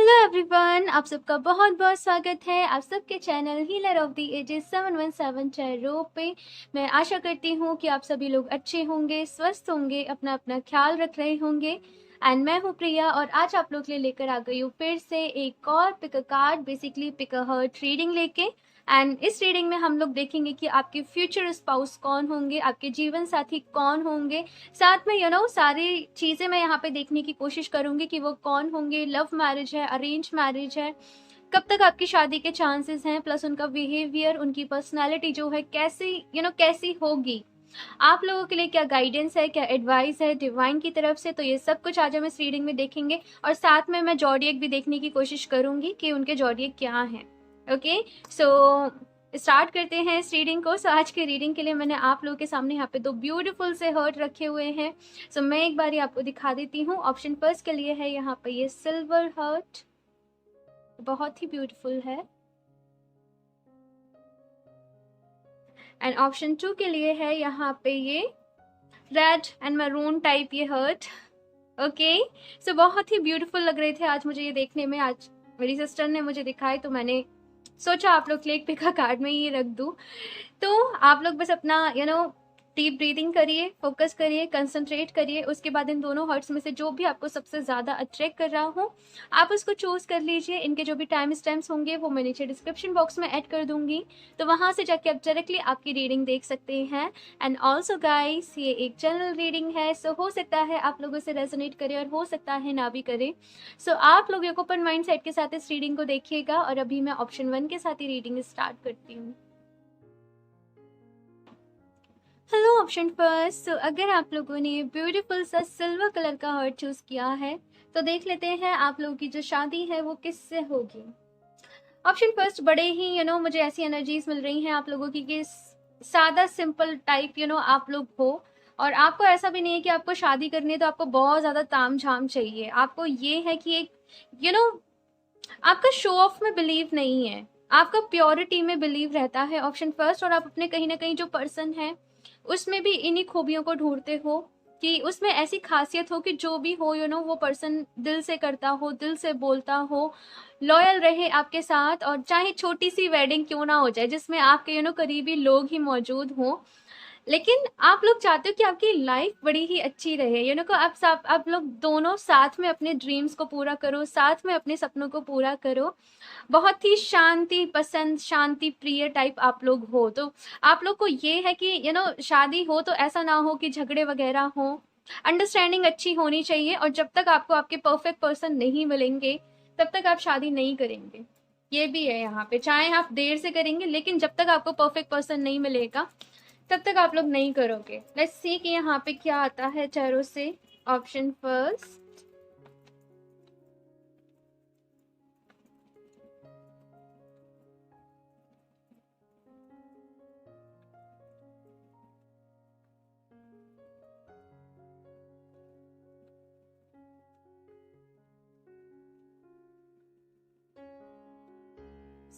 Hello everyone, आप सबका बहुत बहुत स्वागत है आप सबके channel healer of the ages 717 चैरो पे। मैं आशा करती हूँ कि आप सभी लोग अच्छे होंगे, स्वस्थ होंगे, अपना अपना ख्याल रख रहे होंगे। एंड मैं हूँ प्रिया और आज आप लोग के लिए लेकर आ गई हूँ फिर से एक और pick a card, basically pick a heart reading लेके। एंड इस रीडिंग में हम लोग देखेंगे कि आपके फ्यूचर स्पाउस कौन होंगे, आपके जीवन साथी कौन होंगे। साथ में सारी चीज़ें मैं यहाँ पे देखने की कोशिश करूँगी कि वो कौन होंगे, लव मैरिज है, अरेंज मैरिज है, कब तक आपकी शादी के चांसेस हैं, प्लस उनका बिहेवियर, उनकी पर्सनैलिटी जो है कैसी कैसी होगी, आप लोगों के लिए क्या गाइडेंस है, क्या एडवाइस है डिवाइन की तरफ से। तो ये सब कुछ आज हम इस रीडिंग में देखेंगे और साथ में मैं जॉडियक भी देखने की कोशिश करूँगी कि उनके जॉडियक क्या हैं। ओके, सो स्टार्ट करते हैं इस रीडिंग को। सो आज के रीडिंग के लिए मैंने आप लोगों के सामने यहाँ पे दो ब्यूटीफुल से हर्ट रखे हुए हैं। सो मैं एक बार आपको दिखा देती हूँ। ऑप्शन फर्स्ट के लिए है यहाँ पे ये सिल्वर हर्ट, बहुत ही ब्यूटीफुल है। एंड ऑप्शन 2 के लिए है यहाँ पे ये रेड एंड मैरून टाइप ये हर्ट। ओके, सो बहुत ही ब्यूटीफुल लग रहे थे आज मुझे ये देखने में। आज मेरी सिस्टर ने मुझे दिखाए तो मैंने सोचा आप लोग के लिए एक पिका कार्ड में ये रख दूँ। तो आप लोग बस अपना डीप ब्रीदिंग करिए, फोकस करिए, कंसंट्रेट करिए। उसके बाद इन दोनों हर्ट्स में से जो भी आपको सबसे ज़्यादा अट्रैक्ट कर रहा हो आप उसको चूज कर लीजिए। इनके जो भी टाइम स्टैम्प्स होंगे वो मैं नीचे डिस्क्रिप्शन बॉक्स में ऐड कर दूंगी, तो वहाँ से जाके आप डायरेक्टली आपकी रीडिंग देख सकते हैं। एंड ऑल्सो गाइस, ये एक जनरल रीडिंग है, सो हो सकता है आप लोगों से रेजोनेट करे और हो सकता है ना भी करे। सो आप लोग एक ओपन माइंड सेट के साथ इस रीडिंग को देखिएगा। और अभी मैं ऑप्शन 1 के साथ ही रीडिंग स्टार्ट करती हूँ। Hello option first. सो अगर आप लोगों ने ब्यूटीफुल सा सिल्वर कलर का हर्ट चूज किया है तो देख लेते हैं आप लोगों की जो शादी है वो किससे होगी। ऑप्शन फर्स्ट, बड़े ही मुझे ऐसी एनर्जीज मिल रही हैं आप लोगों की कि सादा सिंपल टाइप आप लोग हो। और आपको ऐसा भी नहीं है कि आपको शादी करनी है तो आपको बहुत ज्यादा ताम झाम चाहिए। आपको ये है कि एक यू नो आपका शो ऑफ में बिलीव नहीं है, आपका प्योरिटी में बिलीव रहता है ऑप्शन फर्स्ट। और आप अपने कहीं ना कहीं जो पर्सन है उसमें भी इन्हीं खूबियों को ढूंढते हो कि उसमें ऐसी खासियत हो कि जो भी हो वो पर्सन दिल से करता हो, दिल से बोलता हो, लॉयल रहे आपके साथ। और चाहे छोटी सी वेडिंग क्यों ना हो जाए जिसमें आपके करीबी लोग ही मौजूद हों, लेकिन आप लोग चाहते हो कि आपकी लाइफ बड़ी ही अच्छी रहे। को आप लोग दोनों साथ में अपने ड्रीम्स को पूरा करो, साथ में अपने सपनों को पूरा करो। बहुत ही शांति पसंद, शांति प्रिय टाइप आप लोग हो। तो आप लोग को ये है कि शादी हो तो ऐसा ना हो कि झगड़े वगैरह हो, अंडरस्टैंडिंग अच्छी होनी चाहिए। और जब तक आपको आपके परफेक्ट पर्सन नहीं मिलेंगे तब तक आप शादी नहीं करेंगे। ये भी है यहाँ पे, चाहे आप देर से करेंगे लेकिन जब तक आपको परफेक्ट पर्सन नहीं मिलेगा तब तक आप लोग नहीं करोगे। लेट्स सी कि यहाँ पे क्या आता है चारों से। Option first,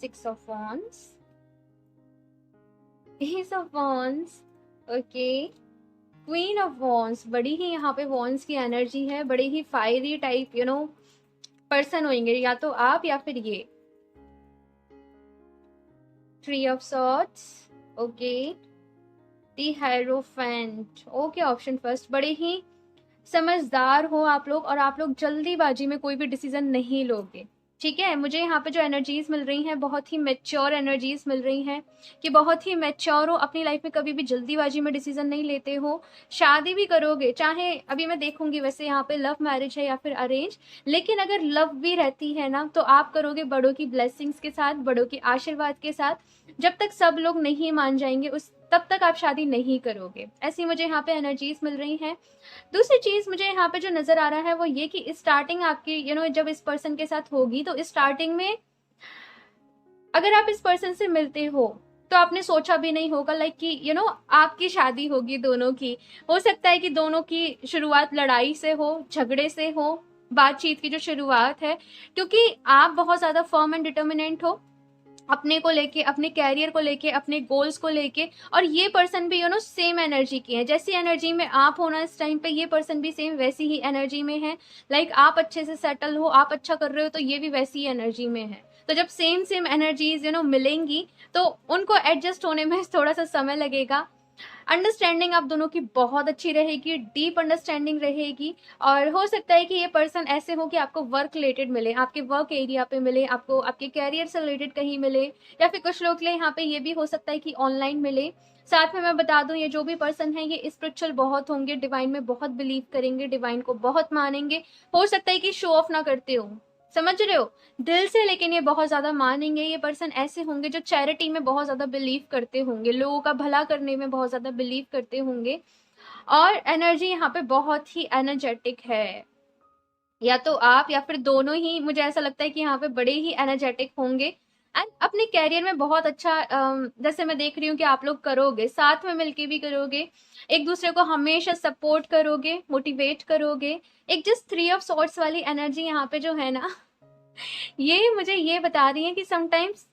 6 of Wands, Ace of Wands, okay, queen of wands. बड़ी ही यहाँ पे वॉन्स की एनर्जी है, बड़े ही फायरी टाइप पर्सन होंगे या तो आप या फिर ये। Tree of swords, okay, the hierophant, okay. Option first, बड़े ही समझदार हो आप लोग और आप लोग जल्दीबाजी में कोई भी डिसीजन नहीं लोगे। ठीक है, मुझे यहाँ पे जो एनर्जीज मिल रही हैं बहुत ही मेच्योर एनर्जीज मिल रही हैं कि बहुत ही मेच्योर हो, अपनी लाइफ में कभी भी जल्दीबाजी में डिसीजन नहीं लेते हो। शादी भी करोगे, चाहे अभी मैं देखूंगी वैसे यहाँ पे लव मैरिज है या फिर अरेंज, लेकिन अगर लव भी रहती है ना तो आप करोगे बड़ों की ब्लेसिंग्स के साथ, बड़ों के आशीर्वाद के साथ। जब तक सब लोग नहीं मान जाएंगे उस तब तक आप शादी नहीं करोगे, ऐसी मुझे यहाँ पे एनर्जीज मिल रही हैं। दूसरी चीज मुझे यहाँ पे जो नजर आ रहा है वो ये कि स्टार्टिंग आपकी जब इस पर्सन के साथ होगी तो स्टार्टिंग में अगर आप इस पर्सन से मिलते हो तो आपने सोचा भी नहीं होगा लाइक कि आपकी शादी होगी दोनों की। हो सकता है कि दोनों की शुरुआत लड़ाई से हो, झगड़े से हो, बातचीत की जो शुरुआत है, क्योंकि आप बहुत ज्यादा फर्म एंड डिटर्मिनेंट हो। अपने को लेके, अपने कैरियर को लेके, अपने गोल्स को लेके। और ये पर्सन भी सेम एनर्जी की है, जैसी एनर्जी में आप होना इस टाइम पे, ये पर्सन भी सेम वैसी ही एनर्जी में है। लाइक आप अच्छे से सेटल हो, आप अच्छा कर रहे हो, तो ये भी वैसी ही एनर्जी में है। तो जब सेम सेम एनर्जीज मिलेंगी, तो उनको एडजस्ट होने में थोड़ा सा समय लगेगा। अंडरस्टैंडिंग आप दोनों की बहुत अच्छी रहेगी, डीप अंडरस्टैंडिंग रहेगी। और हो सकता है कि ये पर्सन ऐसे हो कि आपको वर्क रिलेटेड मिले, आपके वर्क एरिया पे मिले, आपको आपके कैरियर से रिलेटेड कहीं मिले, या फिर कुछ लोग के लिए यहाँ पे ये भी हो सकता है कि ऑनलाइन मिले। साथ में मैं बता दूं, ये जो भी पर्सन है ये स्पिरिचुअल बहुत होंगे, डिवाइन में बहुत बिलीव करेंगे, डिवाइन को बहुत मानेंगे। हो सकता है कि शो ऑफ ना करते हो, समझ रहे हो, दिल से, लेकिन ये बहुत ज्यादा मानेंगे। ये पर्सन ऐसे होंगे जो चैरिटी में बहुत ज्यादा बिलीव करते होंगे, लोगों का भला करने में बहुत ज्यादा बिलीव करते होंगे। और एनर्जी यहाँ पे बहुत ही एनर्जेटिक है, या तो आप या फिर दोनों ही, मुझे ऐसा लगता है कि यहाँ पे बड़े ही एनर्जेटिक होंगे। एंड अपने कैरियर में बहुत अच्छा, जैसे मैं देख रही हूँ कि आप लोग करोगे, साथ में मिलके भी करोगे, एक दूसरे को हमेशा सपोर्ट करोगे, मोटिवेट करोगे। एक जस्ट 3 ऑफ सॉर्ड्स वाली एनर्जी यहाँ पे जो है ना, ये मुझे ये बता रही है कि समटाइम्स,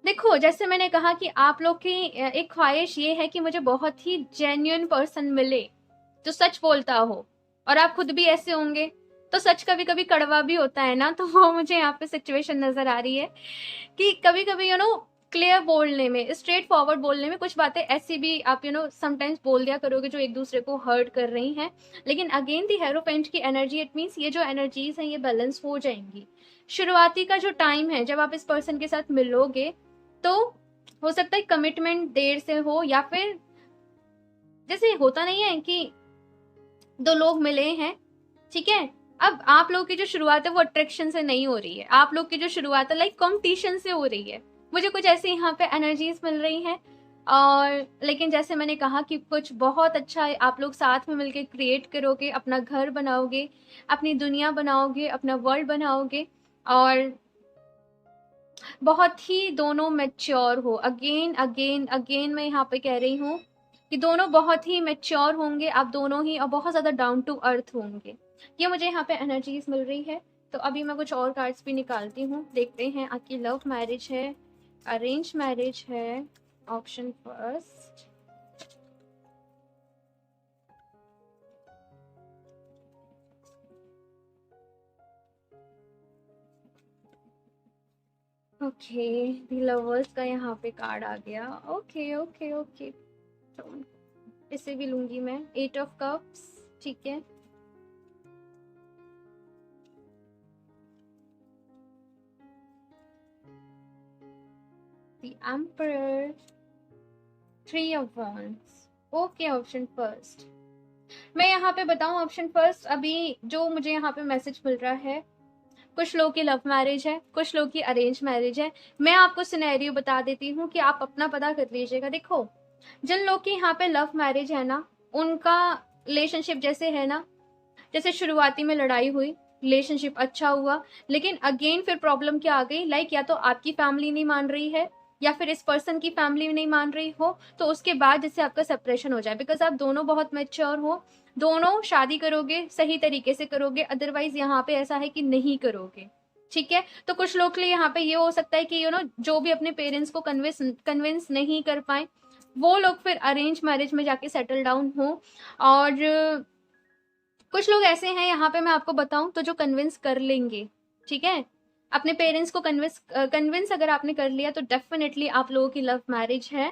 देखो जैसे मैंने कहा कि आप लोग की एक ख्वाहिश ये है कि मुझे बहुत ही जेन्युइन पर्सन मिले जो सच बोलता हो, और आप खुद भी ऐसे होंगे। तो सच कभी कभी कड़वा भी होता है ना, तो वो मुझे यहाँ पे सिचुएशन नजर आ रही है कि कभी कभी क्लियर बोलने में, स्ट्रेट फॉरवर्ड बोलने में, कुछ बातें ऐसी भी आप समटाइम्स बोल दिया करोगे जो एक दूसरे को हर्ट कर रही हैं। लेकिन अगेन दी हेरोफेंट की एनर्जी, इट मीन्स ये जो एनर्जीज हैं ये बैलेंस हो जाएंगी। शुरुआती का जो टाइम है जब आप इस पर्सन के साथ मिलोगे, तो हो सकता है कमिटमेंट देर से हो, या फिर जैसे होता नहीं है कि दो लोग मिले हैं, ठीक है, अब आप लोग की जो शुरुआत है वो अट्रैक्शन से नहीं हो रही है, आप लोग की जो शुरुआत है लाइक कॉम्पिटिशन से हो रही है। मुझे कुछ ऐसे यहाँ पे एनर्जीज मिल रही हैं। और लेकिन जैसे मैंने कहा कि कुछ बहुत अच्छा आप लोग साथ में मिलकर क्रिएट करोगे, अपना घर बनाओगे, अपनी दुनिया बनाओगे, अपना वर्ल्ड बनाओगे। और बहुत ही दोनों मैच्योर हो, अगेन अगेन अगेन मैं यहाँ पे कह रही हूँ कि दोनों बहुत ही मैच्योर होंगे आप दोनों ही, और बहुत ज़्यादा डाउन टू अर्थ होंगे। ये मुझे यहाँ पे एनर्जीज मिल रही है। तो अभी मैं कुछ और कार्ड्स भी निकालती हूँ, देखते हैं आपकी लव मैरिज है, अरेंज मैरिज है। ऑप्शन फर्स्ट, ओके, दी लवर्स का यहाँ पे कार्ड आ गया। ओके ओके ओके, तो इसे भी लूंगी मैं। 8 ऑफ कप्स, ठीक है। The Emperor, 3 of Wands। Okay, option first, मैं यहाँ पे बताऊं, ऑप्शन फर्स्ट अभी जो मुझे यहाँ पे मैसेज मिल रहा है, कुछ लोगों की लव मैरिज है, कुछ लोगों की अरेंज मैरिज है। मैं आपको सिनेरियो बता देती हूँ कि आप अपना पता कर लीजिएगा। देखो, जिन लोग की यहाँ पे लव मैरिज है ना, उनका रिलेशनशिप जैसे है ना, जैसे शुरुआती में लड़ाई हुई, रिलेशनशिप अच्छा हुआ, लेकिन अगेन फिर प्रॉब्लम क्या आ गई, लाइक या तो आपकी फैमिली नहीं मान रही है, या फिर इस पर्सन की फैमिली नहीं मान रही हो, तो उसके बाद जैसे आपका सेपरेशन हो जाए, बिकॉज आप दोनों बहुत मैच्योर हो, दोनों शादी करोगे सही तरीके से करोगे, अदरवाइज यहाँ पे ऐसा है कि नहीं करोगे, ठीक है। तो कुछ लोग के लिए यहाँ पे ये हो सकता है कि जो भी अपने पेरेंट्स को कन्विंस नहीं कर पाए, वो लोग फिर अरेंज मैरिज में जाके सेटल डाउन हो। और कुछ लोग ऐसे हैं यहाँ पे, मैं आपको बताऊं तो, जो कन्विंस कर लेंगे, ठीक है। अपने पेरेंट्स को कन्विंस अगर आपने कर लिया तो डेफिनेटली आप लोगों की लव मैरिज है।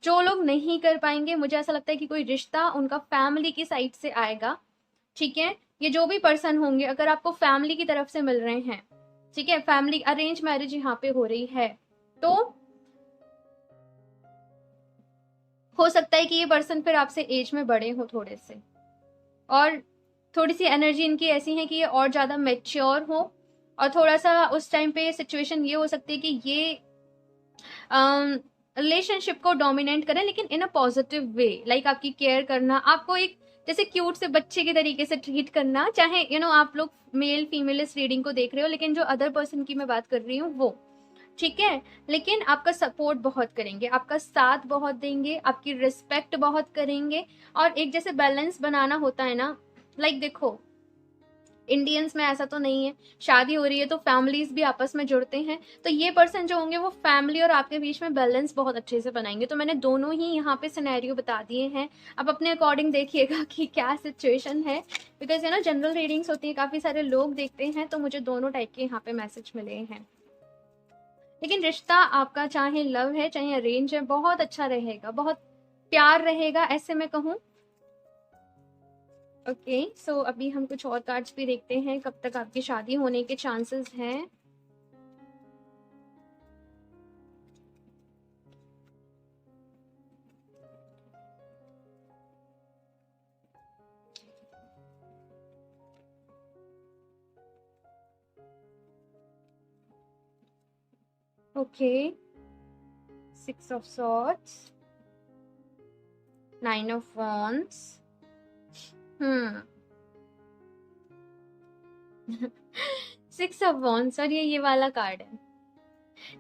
जो लोग नहीं कर पाएंगे, मुझे ऐसा लगता है कि कोई रिश्ता उनका फैमिली की साइड से आएगा, ठीक है। ये जो भी पर्सन होंगे, अगर आपको फैमिली की तरफ से मिल रहे हैं, ठीक है, फैमिली अरेंज मैरिज यहाँ पे हो रही है, तो हो सकता है कि ये पर्सन फिर आपसे एज में बड़े हो थोड़े से, और थोड़ी सी एनर्जी इनकी ऐसी है कि ये और ज़्यादा मेच्योर हो। और थोड़ा सा उस टाइम पे सिचुएशन ये हो सकती है कि ये रिलेशनशिप को डोमिनेट करें, लेकिन इन अ पॉजिटिव वे, लाइक आपकी केयर करना, आपको एक जैसे क्यूट से बच्चे के तरीके से ट्रीट करना, चाहे आप लोग मेल फीमेल इस रीडिंग को देख रहे हो, लेकिन जो अदर पर्सन की मैं बात कर रही हूँ वो, ठीक है। लेकिन आपका सपोर्ट बहुत करेंगे, आपका साथ बहुत देंगे, आपकी रिस्पेक्ट बहुत करेंगे। और एक जैसे बैलेंस बनाना होता है ना, लाइक देखो, इंडियंस में ऐसा तो नहीं है, शादी हो रही है तो फैमिलीज भी आपस में जुड़ते हैं, तो ये पर्सन जो होंगे वो फैमिली और आपके बीच में बैलेंस बहुत अच्छे से बनाएंगे। तो मैंने दोनों ही यहाँ पे सिनेरियो बता दिए हैं, आप अपने अकॉर्डिंग देखिएगा कि क्या सिचुएशन है, बिकॉज जनरल रीडिंग्स होती है, काफ़ी सारे लोग देखते हैं, तो मुझे दोनों टाइप के यहाँ पे मैसेज मिले हैं। लेकिन रिश्ता आपका चाहे लव है चाहे अरेंज है बहुत अच्छा रहेगा, बहुत प्यार रहेगा, ऐसे मैं कहूँ। ओके सो अभी हम कुछ और कार्ड्स भी देखते हैं, कब तक आपकी शादी होने के चांसेस हैं। Okay 6 of swords, 9 of wands, 6 of wands और ये वाला कार्ड है।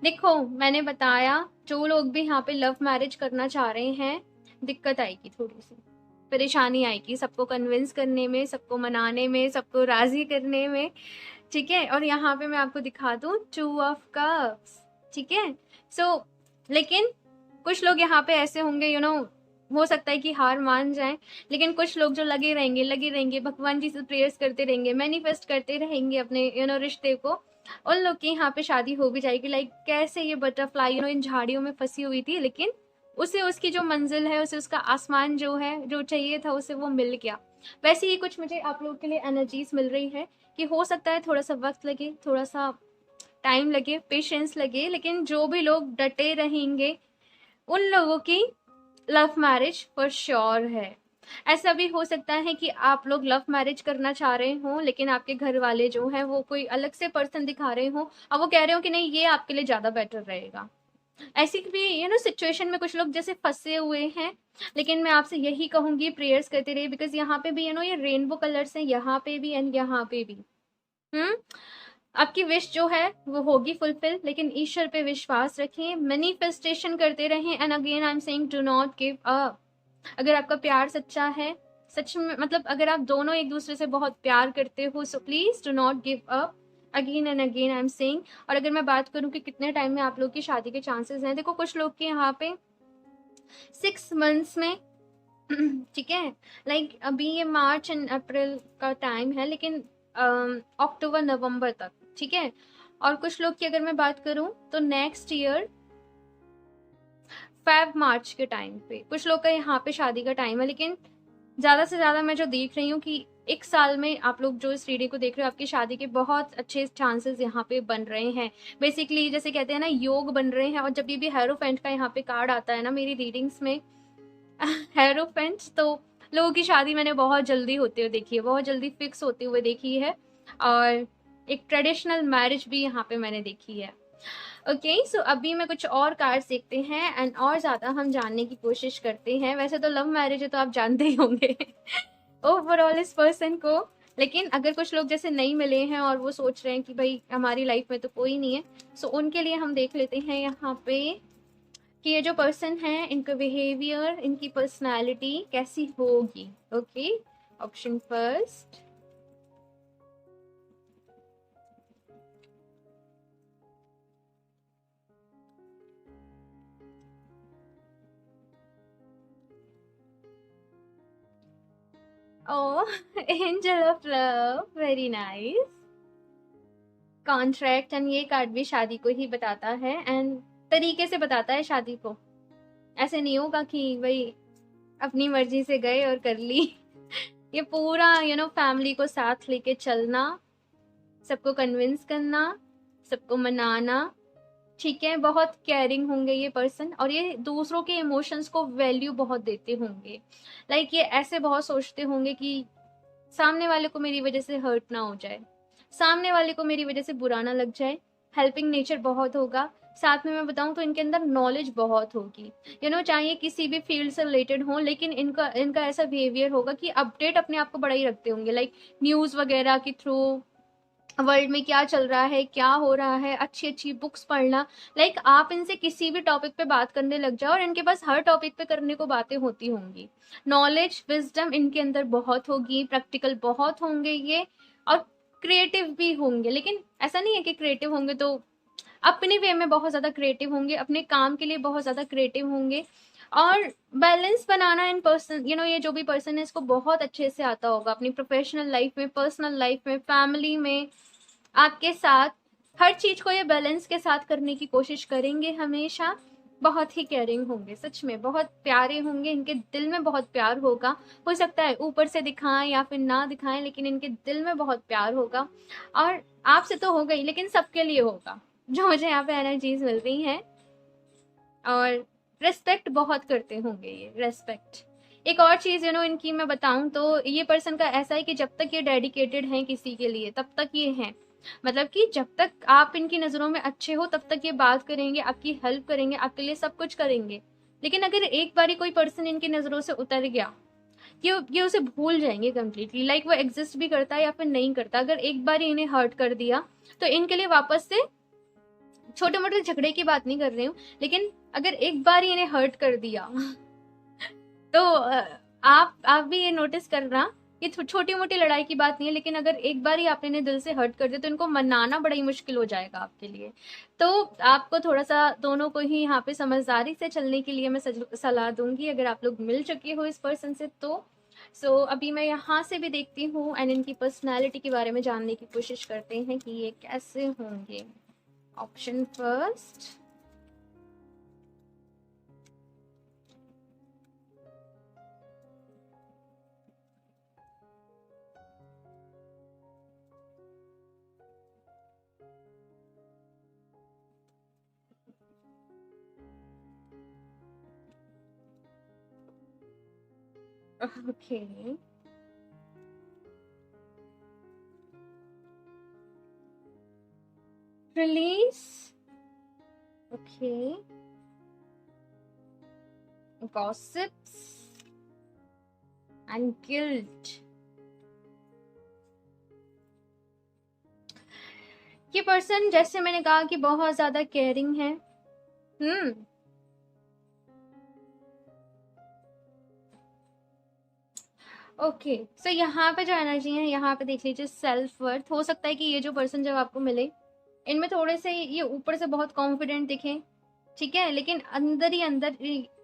देखो मैंने बताया, जो लोग भी यहाँ पे लव मैरिज करना चाह रहे हैं, दिक्कत आएगी, थोड़ी सी परेशानी आएगी सबको कन्विंस करने में, सबको मनाने में, सबको राजी करने में, ठीक है। और यहाँ पे मैं आपको दिखा दूं 2 of cups, ठीक है। सो लेकिन कुछ लोग यहाँ पे ऐसे होंगे हो सकता है कि हार मान जाएं, लेकिन कुछ लोग जो लगे रहेंगे भगवान जी से प्रेयर्स करते रहेंगे, मैनिफेस्ट करते रहेंगे अपने रिश्ते को, उन लोग की यहाँ पे शादी हो भी जाएगी। लाइक कैसे ये बटरफ्लाई इन झाड़ियों में फंसी हुई थी, लेकिन उसे उसकी जो मंजिल है, उसे उसका आसमान जो है, जो चाहिए था उसे वो मिल गया। वैसे ही कुछ मुझे आप लोगों के लिए एनर्जीज मिल रही है कि हो सकता है थोड़ा सा वक्त लगे, थोड़ा सा टाइम लगे, पेशेंस लगे, लेकिन जो भी लोग डटे रहेंगे उन लोगों की लव मैरिज फॉर श्योर है। ऐसा भी हो सकता है कि आप लोग लव मैरिज करना चाह रहे हो, लेकिन आपके घर वाले जो हैं वो कोई अलग से पर्सन दिखा रहे हो और वो कह रहे हो कि नहीं ये आपके लिए ज़्यादा बेटर रहेगा। ऐसी भी सिचुएशन में कुछ लोग जैसे फंसे हुए हैं, लेकिन मैं आपसे यही कहूंगी प्रेयर्स करते रहिए, बिकॉज यहाँ पे भी ये रेनबो कलर्स हैं, यहाँ पे भी एंड यहाँ पे भी। आपकी विश जो है वो होगी फुलफिल, लेकिन ईश्वर पे विश्वास रखें, मैनिफेस्टेशन करते रहें, and again I am saying do not give up. अगर आपका प्यार सच्चा है, सच में मतलब अगर आप दोनों एक दूसरे से बहुत प्यार करते हो, so please do not give up, again and again I am saying. और अगर मैं बात करूं कि कितने टाइम में आप लोग की शादी के चांसेस हैं, देखो कुछ लोग के यहाँ पे 6 मंथ्स में ठीक है, लाइक अभी ये मार्च एंड अप्रैल का टाइम है, लेकिन अक्टूबर नवंबर तक, ठीक है। और कुछ लोग की अगर मैं बात करूं तो नेक्स्ट ईयर फेब मार्च के टाइम पे कुछ लोग का यहाँ पे शादी का टाइम है, लेकिन ज़्यादा से ज़्यादा मैं जो देख रही हूँ कि 1 साल में आप लोग जो इस रीडिंग को देख रहे हो, आपकी शादी के बहुत अच्छे चांसेस यहाँ पे बन रहे हैं। बेसिकली जैसे कहते हैं ना, योग बन रहे हैं। और जब भी हेरोफेंट का यहाँ पे कार्ड आता है ना मेरी रीडिंग्स में हेरोफेंट, तो लोगों की शादी मैंने बहुत जल्दी होते हुए देखी है, बहुत जल्दी फिक्स होते हुए देखी है, और एक ट्रेडिशनल मैरिज भी यहाँ पे मैंने देखी है। ओके सो अभी मैं कुछ और कार्ड्स देखते हैं एंड और ज़्यादा हम जानने की कोशिश करते हैं। वैसे तो लव मैरिज है तो आप जानते ही होंगे ओवरऑल इस पर्सन को, लेकिन अगर कुछ लोग जैसे नहीं मिले हैं और वो सोच रहे हैं कि भाई हमारी लाइफ में तो कोई नहीं है, सो उनके लिए हम देख लेते हैं यहाँ पे कि ये जो पर्सन है इनका बिहेवियर, इनकी पर्सनालिटी कैसी होगी। Okay option first, Oh, angel of love, very nice. Contract, and ये कार्ड भी शादी को ही बताता है एंड तरीके से बताता है शादी को। ऐसे नहीं होगा कि भाई अपनी मर्जी से गए और कर ली ये पूरा फैमिली को साथ लेके चलना, सबको कन्विंस करना, सबको मनाना, ठीक है। बहुत केयरिंग होंगे ये पर्सन, और ये दूसरों के इमोशंस को वैल्यू बहुत देते होंगे। लाइक ये ऐसे बहुत सोचते होंगे कि सामने वाले को मेरी वजह से हर्ट ना हो जाए, सामने वाले को मेरी वजह से बुरा ना लग जाए। हेल्पिंग नेचर बहुत होगा। साथ में मैं बताऊं तो इनके अंदर नॉलेज बहुत होगी, चाहे किसी भी फील्ड से रिलेटेड हो, लेकिन इनका इनका ऐसा बिहेवियर होगा कि अपडेट अपने आप को बड़ा ही रखते होंगे। लाइक न्यूज़ वगैरह के थ्रू वर्ल्ड में क्या चल रहा है, क्या हो रहा है, अच्छी अच्छी बुक्स पढ़ना। लाइक आप इनसे किसी भी टॉपिक पे बात करने लग जाओ और इनके पास हर टॉपिक पे करने को बातें होती होंगी। नॉलेज विजडम इनके अंदर बहुत होगी, प्रैक्टिकल बहुत होंगे ये, और क्रिएटिव भी होंगे, लेकिन ऐसा नहीं है कि क्रिएटिव होंगे तो अपने वे में बहुत ज़्यादा क्रिएटिव होंगे, अपने काम के लिए बहुत ज़्यादा क्रिएटिव होंगे। और बैलेंस बनाना इन पर्सन, ये जो भी पर्सन है इसको बहुत अच्छे से आता होगा अपनी प्रोफेशनल लाइफ में, पर्सनल लाइफ में, फैमिली में, आपके साथ हर चीज को ये बैलेंस के साथ करने की कोशिश करेंगे हमेशा। बहुत ही केयरिंग होंगे, सच में बहुत प्यारे होंगे, इनके दिल में बहुत प्यार होगा। हो सकता है ऊपर से दिखाएं या फिर ना दिखाएं, लेकिन इनके दिल में बहुत प्यार होगा। और आपसे तो होगा ही, लेकिन सबके लिए होगा, जो मुझे यहाँ पे एनर्जीज मिल रही हैं। और रेस्पेक्ट बहुत करते होंगे ये, रेस्पेक्ट। एक और चीज इनकी मैं बताऊं तो ये पर्सन का ऐसा है कि जब तक ये डेडिकेटेड हैं किसी के लिए तब तक ये हैं। मतलब कि जब तक आप इनकी नजरों में अच्छे हो तब तक ये बात करेंगे, आपकी हेल्प करेंगे, आपके लिए सब कुछ करेंगे। लेकिन अगर एक बारी कोई पर्सन इनकी नजरों से उतर गया, ये उसे भूल जाएंगे कम्प्लीटली। लाइक वो एग्जिस्ट भी करता है या फिर नहीं करता, अगर एक बार इन्हें हर्ट कर दिया तो इनके लिए वापस से, छोटे मोटे झगड़े की बात नहीं कर रही हूँ, लेकिन अगर एक बार ही इन्हें हर्ट कर दिया तो आप भी ये नोटिस करना, ये छोटी मोटी लड़ाई की बात नहीं है, लेकिन अगर एक बार ही आपने इन्हें दिल से हर्ट कर दिया तो इनको मनाना बड़ा ही मुश्किल हो जाएगा आपके लिए। तो आपको थोड़ा सा दोनों को ही यहाँ पे समझदारी से चलने के लिए मैं सलाह दूंगी, अगर आप लोग मिल चुके हो इस पर्सन से तो। अभी मैं यहाँ से भी देखती हूँ एंड इनकी पर्सनैलिटी के बारे में जानने की कोशिश करते हैं कि ये कैसे होंगे। Option first, okay, release, okay, gossips and guilt। ये पर्सन जैसे मैंने कहा कि बहुत ज्यादा केयरिंग है। ओके, सो यहाँ पे जो एनर्जी है, यहाँ पे देख लीजिए सेल्फ वर्थ। हो सकता है कि ये जो पर्सन जब आपको मिले इनमें थोड़े से ये ऊपर से बहुत कॉन्फिडेंट दिखे, ठीक है, लेकिन अंदर ही अंदर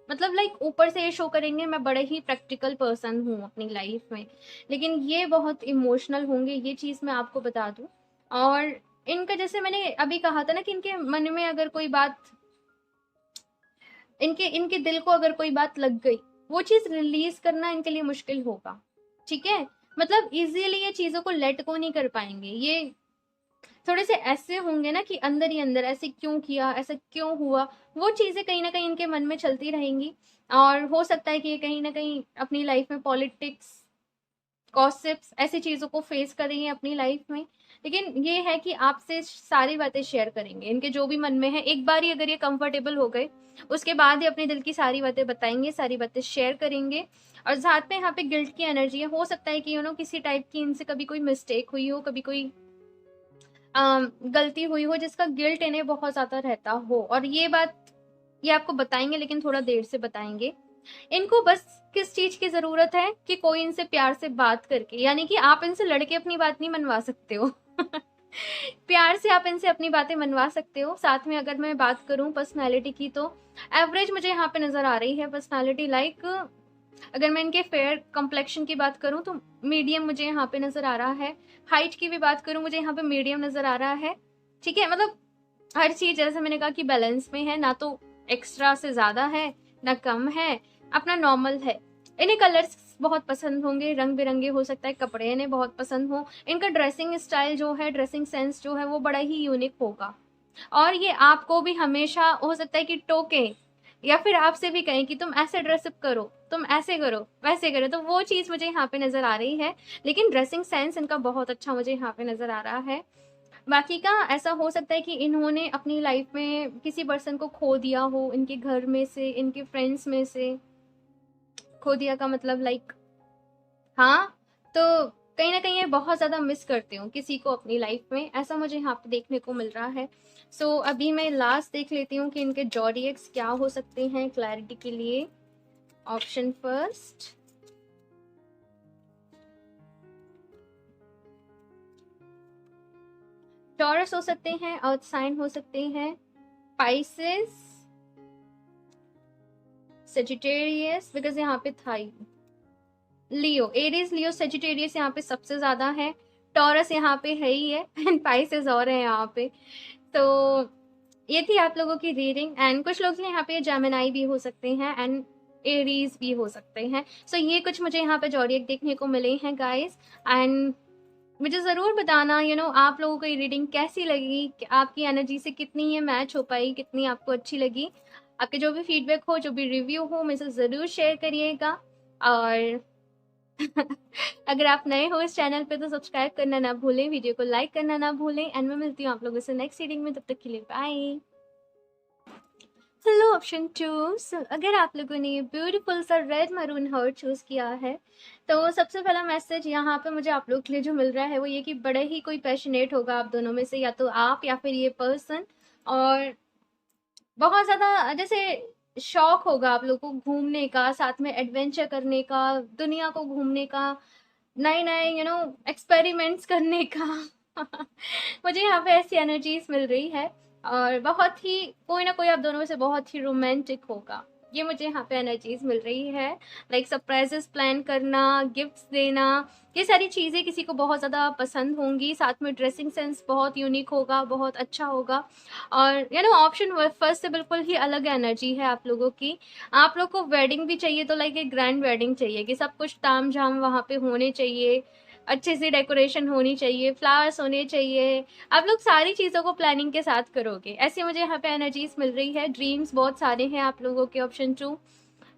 मतलब लाइक ऊपर से ये शो करेंगे मैं बड़े ही प्रैक्टिकल पर्सन हूँ अपनी लाइफ में, लेकिन ये बहुत इमोशनल होंगे, ये चीज मैं आपको बता दूं। और इनका जैसे मैंने अभी कहा था ना कि इनके मन में अगर कोई बात, इनके इनके दिल को अगर कोई बात लग गई, वो चीज रिलीज करना इनके लिए मुश्किल होगा, ठीक है। मतलब इजीली ये चीजों को लेट को नहीं कर पाएंगे, ये थोड़े से ऐसे होंगे ना कि अंदर ही अंदर ऐसे क्यों किया, ऐसा क्यों हुआ, वो चीजें कहीं ना कहीं इनके मन में चलती रहेंगी। और हो सकता है कि ये कहीं ना कहीं अपनी लाइफ में पॉलिटिक्स, गॉसिप्स, ऐसी चीजों को फेस करेंगे अपनी लाइफ में। लेकिन ये है कि आपसे सारी बातें शेयर करेंगे, इनके जो भी मन में है। एक बार ही अगर ये कंफर्टेबल हो गए उसके बाद ही अपने दिल की सारी बातें बताएंगे, सारी बातें शेयर करेंगे। और साथ में यहाँ पे गिल्ट की एनर्जी है। हो सकता है कि किसी टाइप की इनसे कभी कोई मिस्टेक हुई हो, कभी कोई गलती हुई हो जिसका गिल्ट इन्हें बहुत ज्यादा रहता हो। और ये बात ये आपको बताएंगे, लेकिन थोड़ा देर से बताएंगे। इनको बस किस चीज की जरूरत है कि कोई इनसे प्यार से बात करके, यानी कि आप इनसे लड़के अपनी बात नहीं मनवा सकते हो प्यार से आप इनसे अपनी बातें मनवा सकते हो। साथ में अगर मैं बात करूं पर्सनालिटी की तो एवरेज मुझे यहाँ पे नजर आ रही है पर्सनालिटी। लाइक अगर मैं इनके फेयर कम्प्लेक्शन की बात करूं तो मीडियम मुझे यहाँ पे नजर आ रहा है। हाइट की भी बात करूं मुझे यहाँ पे मीडियम नजर आ रहा है, ठीक है। मतलब हर चीज जैसे मैंने कहा कि बैलेंस में है, ना तो एक्स्ट्रा से ज्यादा है ना कम है, अपना नॉर्मल है। इन्हें कलर्स बहुत पसंद होंगे, रंग बिरंगे, हो सकता है कपड़े इन्हें बहुत पसंद हो। इनका ड्रेसिंग स्टाइल जो है, ड्रेसिंग सेंस जो है वो बड़ा ही यूनिक होगा। और ये आपको भी हमेशा हो सकता है कि टोके या फिर आपसे भी कहें कि तुम ऐसे ड्रेसअप करो, तुम ऐसे करो, वैसे करो, तो वो चीज मुझे यहाँ पे नजर आ रही है। लेकिन ड्रेसिंग सेंस इनका बहुत अच्छा मुझे यहाँ पे नजर आ रहा है। बाकी का ऐसा हो सकता है कि इन्होंने अपनी लाइफ में किसी पर्सन को खो दिया हो, इनके घर में से, इनके फ्रेंड्स में से। खो दिया का मतलब लाइक, हाँ, तो कहीं ना कहीं ये बहुत ज्यादा मिस करते हो किसी को अपनी लाइफ में, ऐसा मुझे यहाँ पे देखने को मिल रहा है। अभी मैं लास्ट देख लेती हूँ कि इनके जॉडियक्स क्या हो सकते हैं क्लैरिटी के लिए। ऑप्शन फर्स्ट, टॉरस हो सकते हैं, अर्थ साइन हो सकते हैं, पाइसेस, सेजिटेरियस, बिकॉज यहाँ पे था ही, लियो, एरीज, लियो, सेजिटेरियस यहाँ पे सबसे ज्यादा है, टॉरस यहाँ पे है ही है, एंड पाइसेस और है यहाँ पे। तो ये थी आप लोगों की रीडिंग, एंड कुछ लोग यहाँ पे जेमिनाई भी हो सकते हैं एंड एरीज भी हो सकते हैं। सो ये कुछ मुझे यहाँ पे जॉडियक देखने को मिले हैं गाइस, एंड मुझे ज़रूर बताना आप लोगों को ये रीडिंग कैसी लगी, कि आपकी एनर्जी से कितनी ये मैच हो पाई, कितनी आपको अच्छी लगी। आपके जो भी फीडबैक हो, जो भी रिव्यू हो, मुझे ज़रूर शेयर करिएगा। और अगर आप नए हो इस चैनल पे तो सब्सक्राइब करना ना भूलें, वीडियो को लाइक करना ना भूलें, एंड मैं मिलती हूँ आप लोगों से नेक्स्ट रीडिंग में। तब तक के लिए बाय। Hello option 2। अगर आप लोगों ने ये ब्यूटीफुल सा रेड मरून हार्ट चूज किया है, तो सबसे पहला मैसेज यहाँ पे मुझे आप लोग के लिए जो मिल रहा है वो ये कि बड़े ही कोई पैशनेट होगा आप दोनों में से, या तो आप या फिर ये पर्सन, और बहुत ज़्यादा जैसे शौक होगा आप लोग को घूमने का, साथ में एडवेंचर करने का, दुनिया को घूमने का, नए नए एक्सपेरिमेंट्स करने का। मुझे यहाँ पे ऐसी एनर्जीज मिल रही है, और बहुत ही कोई ना कोई आप दोनों में से बहुत ही रोमांटिक होगा, ये मुझे यहाँ पे एनर्जीज मिल रही है। लाइक सरप्राइजेस प्लान करना, गिफ्ट्स देना, ये सारी चीज़ें किसी को बहुत ज़्यादा पसंद होंगी। साथ में ड्रेसिंग सेंस बहुत यूनिक होगा, बहुत अच्छा होगा। और ऑप्शन फर्स्ट से बिल्कुल ही अलग एनर्जी है आप लोगों की। आप लोग को वेडिंग भी चाहिए तो लाइक एक ग्रैंड वेडिंग चाहिए, कि सब कुछ ताम झाम वहाँ पे होने चाहिए, अच्छे से डेकोरेशन होनी चाहिए, फ्लावर्स होने चाहिए, आप लोग सारी चीज़ों को प्लानिंग के साथ करोगे, ऐसे मुझे यहाँ पे एनर्जीज मिल रही है। ड्रीम्स बहुत सारे हैं आप लोगों के, ऑप्शन 2,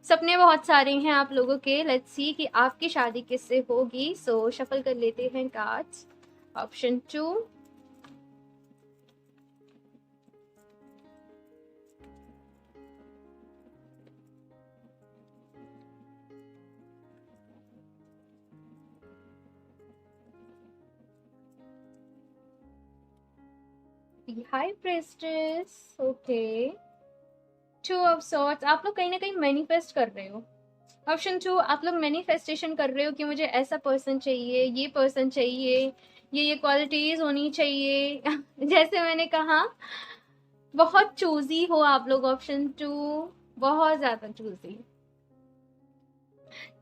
सपने बहुत सारे हैं आप लोगों के। लेट्स सी कि आपकी शादी किससे होगी। सो शफल कर लेते हैं cards. Option 2, high प्रेस्टेस, okay, 2 of swords, आप लोग कहीं ना कहीं मैनिफेस्ट कर रहे हो। ऑप्शन 2, आप लोग मैनिफेस्टेशन कर रहे हो कि मुझे ऐसा पर्सन चाहिए, ये पर्सन चाहिए, ये क्वालिटीज होनी चाहिए। जैसे मैंने कहा, बहुत चूजी हो आप लोग, ऑप्शन 2, बहुत ज्यादा choosy.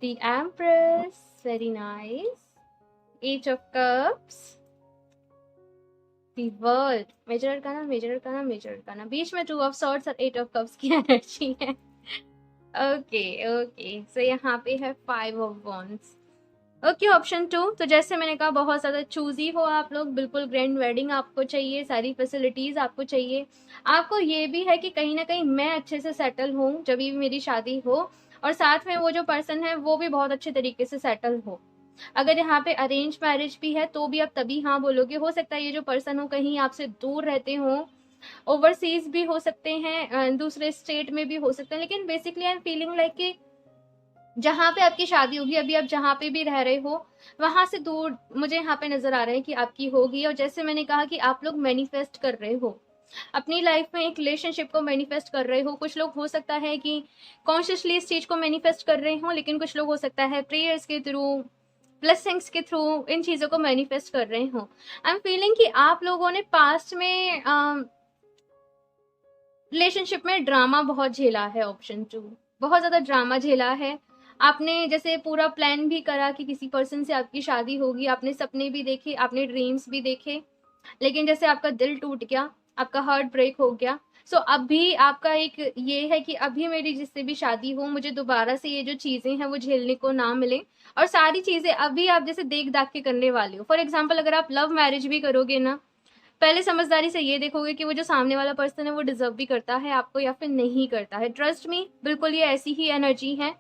The Empress, very nice, ace of cups, the World, major arcana, major arcana, major arcana, बीच में 2 ऑफ सॉर्ड्स और 8 ऑफ कप्स की एनर्जी है। ओके ओके, सो यहाँ पे है 5 ऑफ वॉन्ड्स। ओके, ऑप्शन 2, तो जैसे मैंने कहा बहुत ज़्यादा चूजी हो आप लोग, बिल्कुल ग्रैंड वेडिंग आपको चाहिए, सारी फैसिलिटीज़ आपको चाहिए। आपको ये भी है कि कहीं ना कहीं मैं अच्छे से सेटल हूँ जब भी मेरी शादी हो, और साथ में वो जो पर्सन है वो भी बहुत अच्छे तरीके से सेटल हो। अगर यहाँ पे अरेंज मैरिज भी है तो भी आप तभी हाँ बोलोगे। हो सकता है ये जो पर्सन हो कहीं आपसे दूर रहते हो, ओवरसीज भी हो सकते हैं, दूसरे स्टेट में भी हो सकते हैं, लेकिन basically I am feeling like कि जहाँ पे आपकी शादी होगी, अभी आप जहाँ पे भी रह रहे हो वहां से दूर मुझे यहाँ पे नजर आ रहा है कि आपकी होगी। और जैसे मैंने कहा कि आप लोग मैनिफेस्ट कर रहे हो अपनी लाइफ में, एक रिलेशनशिप को मैनिफेस्ट कर रहे हो। कुछ लोग हो सकता है कि कॉन्शियसली इस चीज को मैनिफेस्ट कर रहे हो, लेकिन कुछ लोग हो सकता है प्रेयर्स के थ्रू, ब्लेसिंग्स के थ्रू इन चीजों को मैनिफेस्ट कर रहे हो। आई एम फीलिंग कि आप लोगों ने पास्ट में रिलेशनशिप में ड्रामा बहुत झेला है। ऑप्शन 2, बहुत ज्यादा ड्रामा झेला है आपने। जैसे पूरा प्लान भी करा कि किसी पर्सन से आपकी शादी होगी, आपने सपने भी देखे, आपने ड्रीम्स भी देखे, लेकिन जैसे आपका दिल टूट गया, आपका हार्ट ब्रेक हो गया। सो अभी आपका एक ये है कि अभी मेरी जिससे भी शादी हो, मुझे दोबारा से ये जो चीज़ें हैं वो झेलने को ना मिले, और सारी चीज़ें अभी आप जैसे देख दाख के करने वाले हो। फॉर एग्जाम्पल, अगर आप लव मैरिज भी करोगे ना, पहले समझदारी से ये देखोगे कि वो जो सामने वाला पर्सन है वो डिजर्व भी करता है आपको या फिर नहीं करता है। ट्रस्ट मी, बिल्कुल ये ऐसी ही एनर्जी है।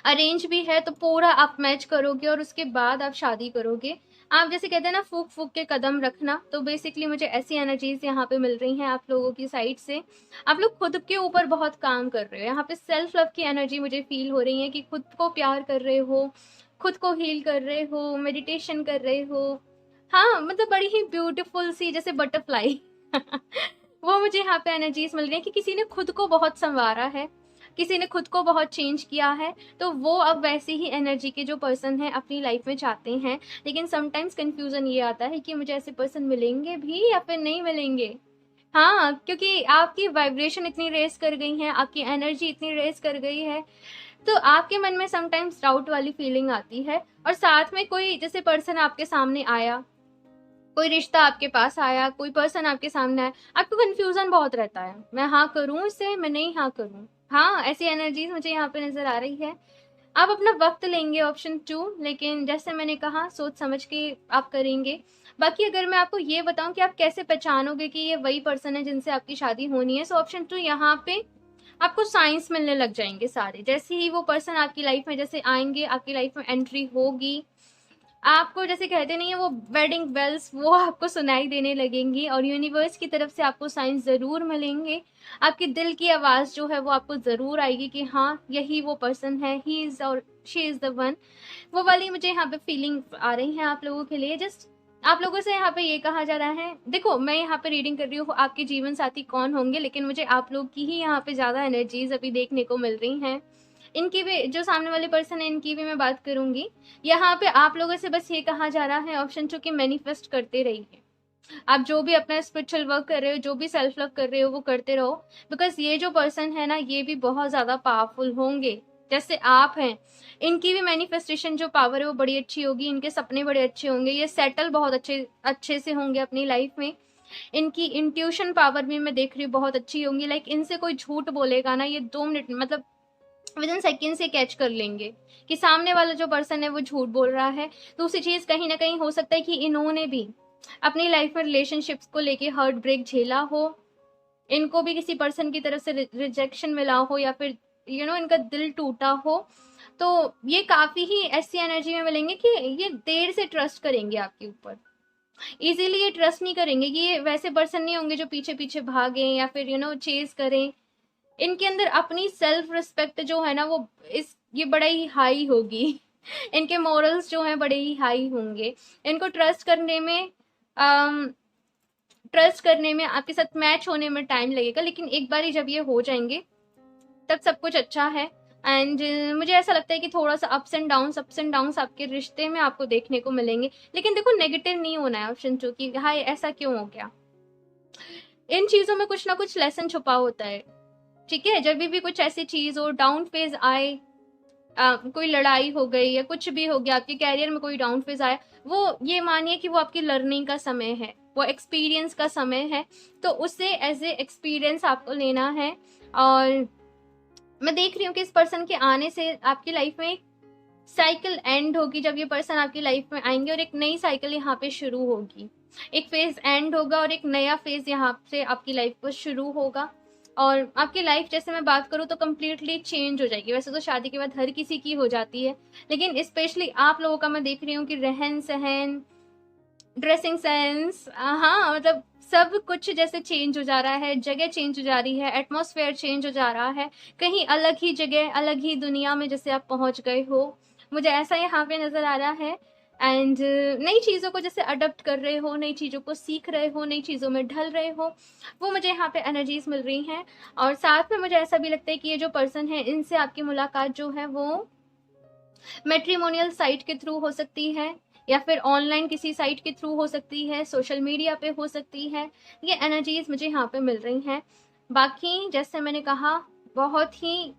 अरेंज भी है तो पूरा आप मैच करोगे और उसके बाद आप शादी करोगे। आप जैसे कहते हैं ना, फूक फूक के कदम रखना, तो बेसिकली मुझे ऐसी एनर्जीज यहाँ पे मिल रही हैं आप लोगों की साइड से। आप लोग खुद के ऊपर बहुत काम कर रहे हो, यहाँ पे सेल्फ लव की एनर्जी मुझे फील हो रही है कि खुद को प्यार कर रहे हो, खुद को हील कर रहे हो, मेडिटेशन कर रहे हो। हाँ, मतलब बड़ी ही ब्यूटीफुल सी जैसे बटरफ्लाई वो मुझे यहाँ पे एनर्जीज मिल रही है कि किसी ने खुद को बहुत संवारा है, किसी ने खुद को बहुत चेंज किया है, तो वो अब वैसे ही एनर्जी के जो पर्सन है अपनी लाइफ में चाहते हैं। लेकिन समटाइम्स कंफ्यूजन ये आता है कि मुझे ऐसे पर्सन मिलेंगे भी या फिर नहीं मिलेंगे। हाँ, क्योंकि आपकी वाइब्रेशन इतनी रेस कर गई है, आपकी एनर्जी इतनी रेस कर गई है, तो आपके मन में समटाइम्स डाउट वाली फीलिंग आती है। और साथ में कोई जैसे पर्सन आपके सामने आया, कोई रिश्ता आपके पास आया, कोई पर्सन आपके सामने आया, आपको कंफ्यूजन बहुत रहता है, मैं हाँ करूँ इसे, मैं नहीं हाँ करूँ। हाँ, ऐसी एनर्जीज मुझे यहाँ पे नजर आ रही है। आप अपना वक्त लेंगे ऑप्शन 2, लेकिन जैसे मैंने कहा सोच समझ के आप करेंगे। बाकी अगर मैं आपको ये बताऊं कि आप कैसे पहचानोगे कि ये वही पर्सन है जिनसे आपकी शादी होनी है, सो ऑप्शन 2 यहाँ पे आपको साइंस मिलने लग जाएंगे सारे। जैसे ही वो पर्सन आपकी लाइफ में जैसे आएंगे, आपकी लाइफ में एंट्री होगी, आपको जैसे कहते नहीं है वो वेडिंग बेल्स, वो आपको सुनाई देने लगेंगी और यूनिवर्स की तरफ से आपको साइंस ज़रूर मिलेंगे। आपके दिल की आवाज़ जो है वो आपको ज़रूर आएगी कि हाँ यही वो पर्सन है, ही इज़ और शी इज़ द वन। वो वाली मुझे यहाँ पे फीलिंग आ रही है आप लोगों के लिए। जस्ट आप लोगों से यहाँ पे ये कहा जा रहा है, देखो मैं यहाँ पे रीडिंग कर रही हूँ आपके जीवन साथी कौन होंगे, लेकिन मुझे आप लोग की ही यहाँ पे ज़्यादा एनर्जीज अभी देखने को मिल रही हैं। इनकी भी, जो सामने वाले पर्सन है इनकी भी मैं बात करूंगी। यहाँ पे आप लोगों से बस ये कहा जा रहा है ऑप्शन 2 कि मैनिफेस्ट करते रहिए। आप जो भी अपना स्पिरिचुअल वर्क कर रहे हो, जो भी सेल्फ लव कर रहे हो, वो करते रहो। बिकॉज ये जो पर्सन है ना, ये भी बहुत ज्यादा पावरफुल होंगे जैसे आप हैं। इनकी भी मैनिफेस्टेशन जो पावर है वो बड़ी अच्छी होगी, इनके सपने बड़े अच्छे होंगे, ये सेटल बहुत अच्छे अच्छे से होंगे अपनी लाइफ में। इनकी इंट्यूशन पावर भी मैं देख रही हूँ बहुत अच्छी होंगी। लाइक इनसे कोई झूठ बोलेगा ना, ये 2 मिनट मतलब विद इन सेकेंड से कैच कर लेंगे कि सामने वाला जो पर्सन है वो झूठ बोल रहा है। दूसरी चीज कहीं ना कहीं हो सकता है कि इन्होंने भी अपनी लाइफ में रिलेशनशिप्स को लेके हर्ट ब्रेक झेला हो, इनको भी किसी पर्सन की तरफ से रिजेक्शन मिला हो, या फिर इनका दिल टूटा हो। तो ये काफी ही ऐसी एनर्जी में मिलेंगे कि ये देर से ट्रस्ट करेंगे आपके ऊपर। इजीली ये ट्रस्ट नहीं करेंगे कि ये वैसे पर्सन नहीं होंगे जो पीछे पीछे भागे या फिर चेज करें। इनके अंदर अपनी सेल्फ रिस्पेक्ट जो है ना वो ये बड़ा ही हाई होगी। इनके मॉरल्स जो हैं बड़े ही हाई होंगे। इनको ट्रस्ट करने में आपके साथ मैच होने में टाइम लगेगा, लेकिन एक बार ही जब ये हो जाएंगे तब सब कुछ अच्छा है। एंड मुझे ऐसा लगता है कि थोड़ा सा अप्स एंड डाउन्स आपके रिश्ते में आपको देखने को मिलेंगे। लेकिन देखो नेगेटिव नहीं होना है ऑप्शन 2 की, हाय ऐसा क्यों हो गया। इन चीजों में कुछ ना कुछ लेसन छुपा होता है। ठीक है, जब भी कुछ ऐसी चीज हो, डाउन फेज आए, कोई लड़ाई हो गई या कुछ भी हो गया, आपके कैरियर में कोई डाउन फेज आया, वो ये मानिए कि वो आपकी लर्निंग का समय है, वो एक्सपीरियंस का समय है। तो उससे एज ए एक्सपीरियंस आपको लेना है। और मैं देख रही हूँ कि इस पर्सन के आने से आपकी लाइफ में एक साइकिल एंड होगी। जब ये पर्सन आपकी लाइफ में आएंगे और एक नई साइकिल यहाँ पे शुरू होगी, एक फेज एंड होगा और एक नया फेज यहाँ से आपकी लाइफ पर शुरू होगा। और आपकी लाइफ जैसे मैं बात करूँ तो कम्प्लीटली चेंज हो जाएगी। वैसे तो शादी के बाद हर किसी की हो जाती है, लेकिन स्पेशली आप लोगों का मैं देख रही हूँ कि रहन सहन, ड्रेसिंग सेंस, हाँ मतलब सब कुछ जैसे चेंज हो जा रहा है, जगह चेंज हो जा रही है, एटमॉस्फेयर चेंज हो जा रहा है। कहीं अलग ही जगह, अलग ही दुनिया में जैसे आप पहुंच गए हो, मुझे ऐसा यहाँ पे नजर आ रहा है। एंड नई चीज़ों को जैसे अडप्ट कर रहे हो, नई चीज़ों को सीख रहे हो, नई चीज़ों में ढल रहे हो, वो मुझे यहाँ पे एनर्जीज मिल रही हैं। और साथ में मुझे ऐसा भी लगता है कि ये जो पर्सन है इनसे आपकी मुलाकात जो है वो मैट्रिमोनियल साइट के थ्रू हो सकती है, या फिर ऑनलाइन किसी साइट के थ्रू हो सकती है, सोशल मीडिया पे हो सकती है। ये एनर्जीज मुझे यहाँ पे मिल रही हैं। बाकी जैसे मैंने कहा, बहुत ही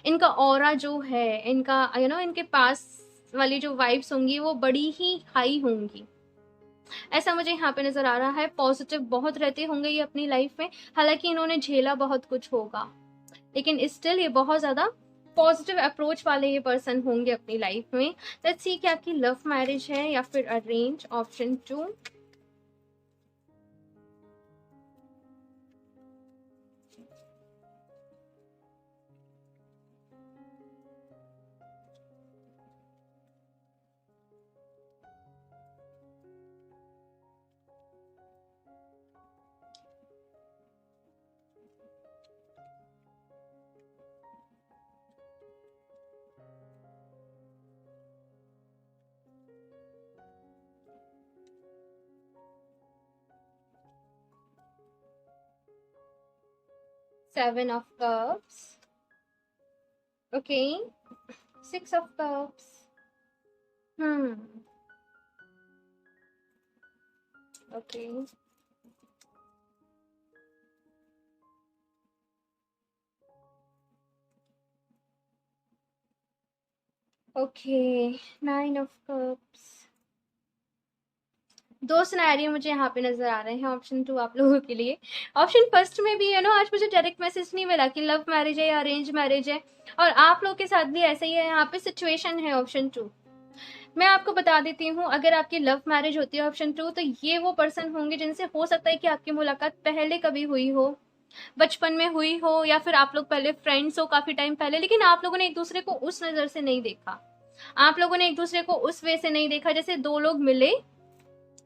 इनका ऑरा जो है, इनका इनके पास वाली जो वाइब्स होंगी वो बड़ी ही हाई होंगी, ऐसा मुझे यहाँ पे नजर आ रहा है। पॉजिटिव बहुत रहते होंगे ये अपनी लाइफ में, हालांकि इन्होंने झेला बहुत कुछ होगा, लेकिन स्टिल ये बहुत ज्यादा पॉजिटिव अप्रोच वाले ये पर्सन होंगे अपनी लाइफ में। लेट्स सी कि आपकी लव मैरिज है या फिर arrange, option 2। Seven of cups, okay, 6 of cups. Hmm, okay, okay, 9 of cups. दो सिनेरियो मुझे यहाँ पे नजर आ रहे हैं ऑप्शन 2 आप लोगों के लिए। ऑप्शन फर्स्ट में भी आज मुझे डायरेक्ट मैसेज नहीं मिला कि लव मैरिज है या अरेंज मैरिज है, और आप लोग के साथ भी ऐसा ही है। यहाँ पे सिचुएशन है ऑप्शन 2। मैं आपको बता देती हूँ, अगर आपकी लव मैरिज होती है ऑप्शन 2, तो ये वो पर्सन होंगे जिनसे हो सकता है कि आपकी मुलाकात पहले कभी हुई हो, बचपन में हुई हो, या फिर आप लोग पहले फ्रेंड्स हो काफी टाइम पहले, लेकिन आप लोगों ने एक दूसरे को उस नजर से नहीं देखा। आप लोगों ने एक दूसरे को उस वे से नहीं देखा जैसे दो लोग मिले,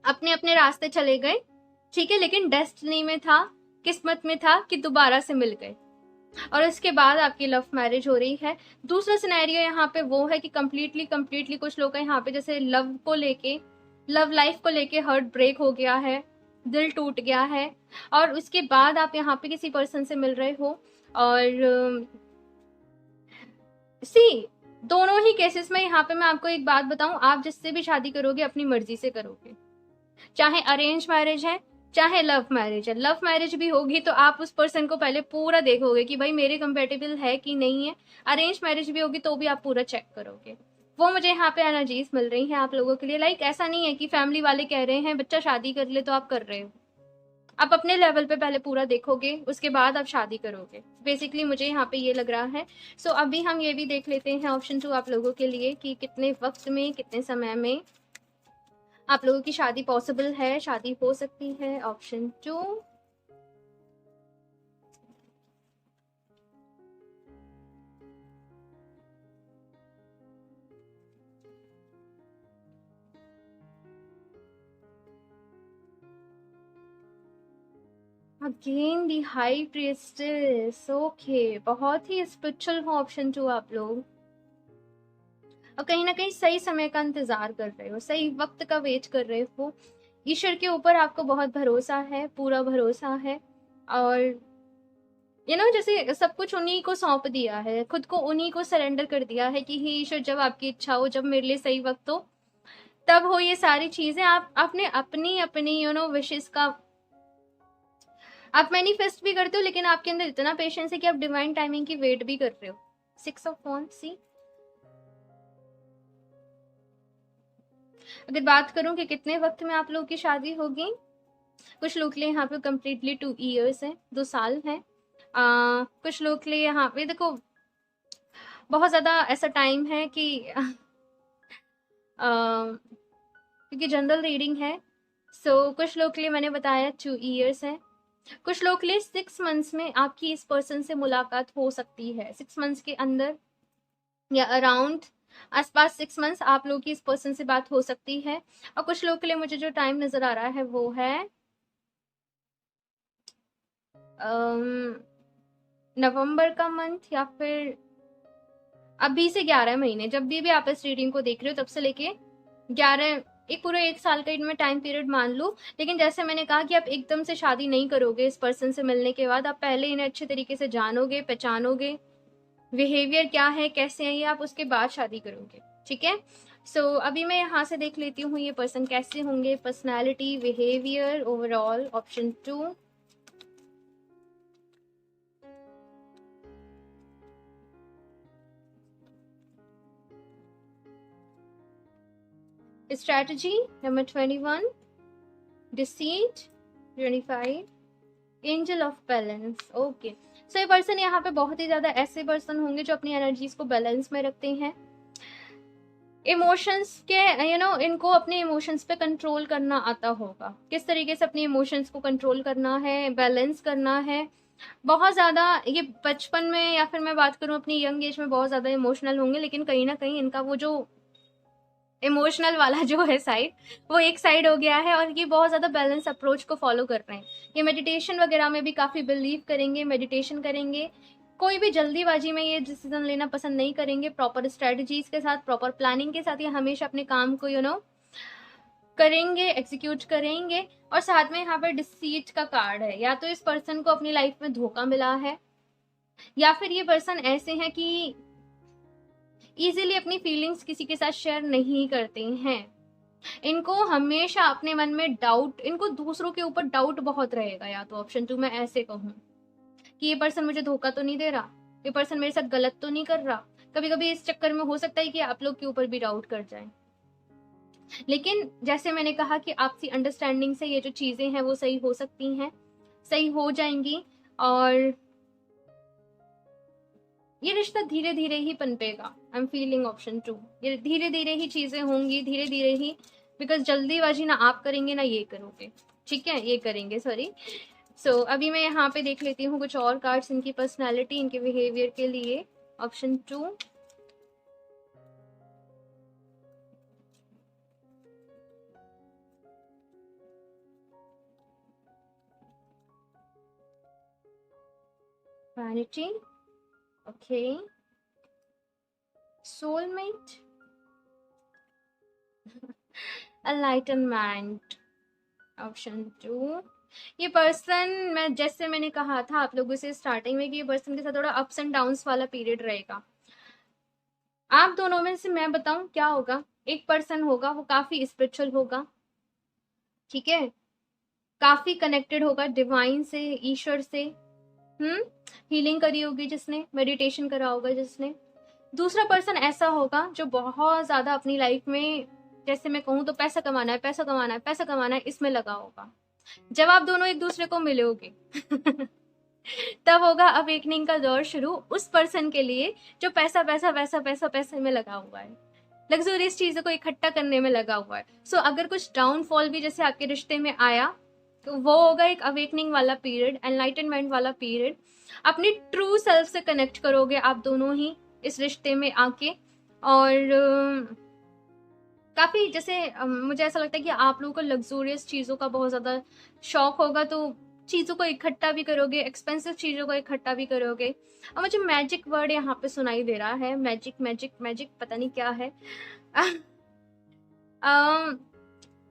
अपने अपने रास्ते चले गए, ठीक है, लेकिन डेस्टिनी में था, किस्मत में था कि दोबारा से मिल गए, और इसके बाद आपकी लव मैरिज हो रही है। दूसरा सिनेरियो यहाँ पे वो है कि कंप्लीटली कुछ लोग यहाँ पे जैसे लव को लेके, लव लाइफ को लेके हर्ट ब्रेक हो गया है, दिल टूट गया है, और उसके बाद आप यहाँ पे किसी पर्सन से मिल रहे हो। और सी दोनों ही केसेस में यहाँ पे मैं आपको एक बात बताऊं, आप जिससे भी शादी करोगे अपनी मर्जी से करोगे, चाहे अरेंज मैरिज है चाहे लव मैरिज है। लव मैरिज भी होगी तो आप उस पर्सन को पहले पूरा देखोगे कि भाई मेरे कंपेटेबल है कि नहीं है। अरेंज मैरिज भी होगी तो भी आप पूरा चेक करोगे। वो मुझे यहाँ पे एनर्जीज मिल रही हैं आप लोगों के लिए। लाइक ऐसा नहीं है कि फैमिली वाले कह रहे हैं बच्चा शादी कर ले तो आप कर रहे हो। आप अपने लेवल पे पहले पूरा देखोगे, उसके बाद आप शादी करोगे। बेसिकली मुझे यहाँ पे ये लग रहा है। सो अभी हम ये भी देख लेते हैं ऑप्शन 2 आप लोगों के लिए कि कितने वक्त में, कितने समय में आप लोगों की शादी पॉसिबल है, शादी हो सकती है। Option 2, again the high priestess. Okay, बहुत ही स्पिरिचुअल हो ऑप्शन 2 आप लोग, और कहीं ना कहीं सही समय का इंतजार कर रहे हो, सही वक्त का वेट कर रहे हो। ईश्वर के ऊपर आपको बहुत भरोसा है, पूरा भरोसा है, और जैसे सब कुछ उन्हीं को सौंप दिया है, खुद को उन्हीं को सरेंडर कर दिया है कि हे ईश्वर जब आपकी इच्छा हो, जब मेरे लिए सही वक्त हो तब हो ये सारी चीजें। आपने अपनी अपनी विशेष का आप मैनिफेस्ट भी करते हो, लेकिन आपके अंदर इतना पेशेंस है कि आप डिवाइन टाइमिंग की वेट भी कर रहे हो। 6 ऑफ वांड्स। सी अगर बात करूं कि कितने वक्त में आप लोगों की शादी होगी, कुछ लोग के लिए यहाँ पे कम्प्लीटली 2 ईयर्स है, 2 साल है। कुछ लोग के लिए यहाँ पे देखो बहुत ज्यादा ऐसा टाइम है कि क्योंकि जनरल रीडिंग है। सो कुछ लोग के लिए मैंने बताया 2 ईयर्स है। कुछ लोग के लिए 6 मंथ्स में आपकी इस पर्सन से मुलाकात हो सकती है। 6 मंथ्स के अंदर या अराउंड आसपास 6 मंथ्स आप लोग की इस पर्सन से बात हो सकती है। और कुछ लोग के लिए मुझे जो टाइम नजर आ रहा है वो है नवंबर का मंथ, या फिर अभी से 11 महीने, जब भी आप इस रीडिंग को देख रहे हो तब से लेके 11, एक पूरे 1 साल का इनमें टाइम पीरियड मान लो। लेकिन जैसे मैंने कहा कि आप एकदम से शादी नहीं करोगे इस पर्सन से मिलने के बाद, आप पहले इन्हें अच्छे तरीके से जानोगे, पहचानोगे, बिहेवियर क्या है, कैसे है ये, आप उसके बाद शादी करोगे, ठीक है। सो अभी मैं यहाँ से देख लेती हूँ ये पर्सन कैसे होंगे, personality, behaviour, overall. Option 2, strategy number 21, deceit 25, angel of balance. Okay, so ये पर्सन यहाँ पे बहुत ही ज्यादा ऐसे पर्सन होंगे जो अपनी एनर्जीज को बैलेंस में रखते हैं। इमोशंस के इनको अपने इमोशंस पे कंट्रोल करना आता होगा, किस तरीके से अपने इमोशंस को कंट्रोल करना है, बैलेंस करना है। बहुत ज्यादा ये बचपन में या फिर मैं बात करूं अपनी यंग एज में बहुत ज्यादा इमोशनल होंगे, लेकिन कहीं ना कहीं इनका वो जो इमोशनल वाला जो है साइड, वो एक साइड हो गया है, और ये बहुत ज्यादा बैलेंस अप्रोच को फॉलो कर रहे हैं। ये मेडिटेशन वगैरह में भी काफी बिलीव करेंगे, मेडिटेशन करेंगे, कोई भी जल्दीबाजी में ये डिसीजन लेना पसंद नहीं करेंगे। प्रॉपर स्ट्रेटजीज के साथ, प्रॉपर प्लानिंग के साथ ये हमेशा अपने काम को करेंगे, एग्जीक्यूट करेंगे। और साथ में यहाँ पर डिसीट का कार्ड है, या तो इस पर्सन को अपनी लाइफ में धोखा मिला है, या फिर ये पर्सन ऐसे हैं कि इजीली अपनी फीलिंग्स किसी के साथ शेयर नहीं करते हैं। इनको हमेशा अपने मन में डाउट, इनको दूसरों के ऊपर डाउट बहुत रहेगा। या तो ऑप्शन 2 मैं ऐसे कहूँ कि ये पर्सन मुझे धोखा तो नहीं दे रहा, ये पर्सन मेरे साथ गलत तो नहीं कर रहा। कभी कभी इस चक्कर में हो सकता है कि आप लोग के ऊपर भी डाउट कर जाए। लेकिन जैसे मैंने कहा कि आपसी अंडरस्टैंडिंग से ये जो चीजें हैं वो सही हो सकती हैं, सही हो जाएंगी, और ये रिश्ता धीरे धीरे ही पनपेगा। आई एम फीलिंग ऑप्शन 2, ये धीरे धीरे ही चीजें होंगी, धीरे धीरे ही, बिकॉज जल्दीबाजी ना आप करेंगे ना ये करोगे, ठीक है, ये करेंगे, सॉरी। सो अभी मैं यहाँ पे देख लेती हूँ कुछ और कार्ड्स इनकी पर्सनैलिटी, इनके बिहेवियर के लिए। Option 2, vanity, okay, soulmate, enlightenment. Option 2, ये पर्सन, मैं जैसे मैंने कहा था आप लोगों से स्टार्टिंग में कि ये पर्सन के साथ थोड़ा अप्स एंड डाउन्स वाला पीरियड रहेगा। आप दोनों में से मैं बताऊं क्या होगा। एक पर्सन होगा वो काफी स्पिरिचुअल होगा, ठीक है, काफी कनेक्टेड होगा डिवाइन से, ईश्वर से, हीलिंग करी होगी जिसने, मेडिटेशन करा होगा जिसने। दूसरा पर्सन ऐसा होगा जो बहुत ज्यादा अपनी लाइफ में, जैसे मैं कहूँ तो पैसा कमाना है, पैसा कमाना है, पैसा कमाना है, इसमें लगा होगा। जब आप दोनों एक दूसरे को मिलोगे तब होगा अवेकनिंग का दौर शुरू उस पर्सन के लिए जो पैसा पैसा पैसा पैसा पैसे में लगा हुआ है, लग्जरियस चीजों को इकट्ठा करने में लगा हुआ है। सो अगर कुछ डाउनफॉल भी जैसे आपके रिश्ते में आया तो वो होगा एक अवेकनिंग वाला पीरियड, एनलाइटनमेंट वाला पीरियड। अपनी ट्रू सेल्फ से कनेक्ट करोगे आप दोनों ही इस रिश्ते में आके, और काफी जैसे मुझे ऐसा लगता है कि आप लोगों को लग्जूरियस चीजों का बहुत ज्यादा शौक होगा, तो चीजों को इकट्ठा भी करोगे, एक्सपेंसिव चीजों को इकट्ठा भी करोगे। और मुझे मैजिक वर्ड यहाँ पे सुनाई दे रहा है, मैजिक मैजिक मैजिक, पता नहीं क्या है।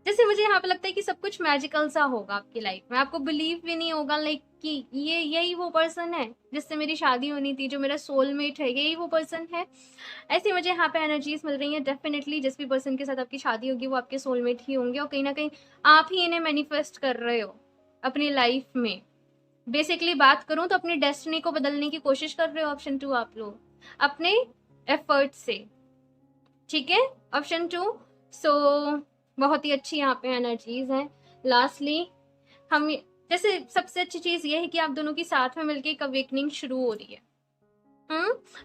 जैसे मुझे यहाँ पे लगता है कि सब कुछ मैजिकल सा होगा आपकी लाइफ में, आपको बिलीव भी नहीं होगा लाइक कि ये यही वो पर्सन है जिससे मेरी शादी होनी थी, जो मेरा सोलमेट है, यही वो पर्सन है। ऐसी मुझे यहाँ पे एनर्जीज मिल रही है। डेफिनेटली जिस भी पर्सन के साथ आपकी शादी होगी वो आपके सोलमेट ही होंगे, और कहीं ना कहीं आप ही इन्हें मैनिफेस्ट कर रहे हो अपनी लाइफ में। बेसिकली बात करूं तो अपनी डेस्टिनी को बदलने की कोशिश कर रहे हो ऑप्शन 2 आप लोग अपने एफर्ट से, ठीक है, ऑप्शन 2। सो बहुत ही अच्छी यहाँ पे एनर्जीज हैं। लास्टली हम, जैसे सबसे अच्छी चीज ये है कि आप दोनों की साथ में मिलकर एक अवेकनिंग शुरू हो रही है,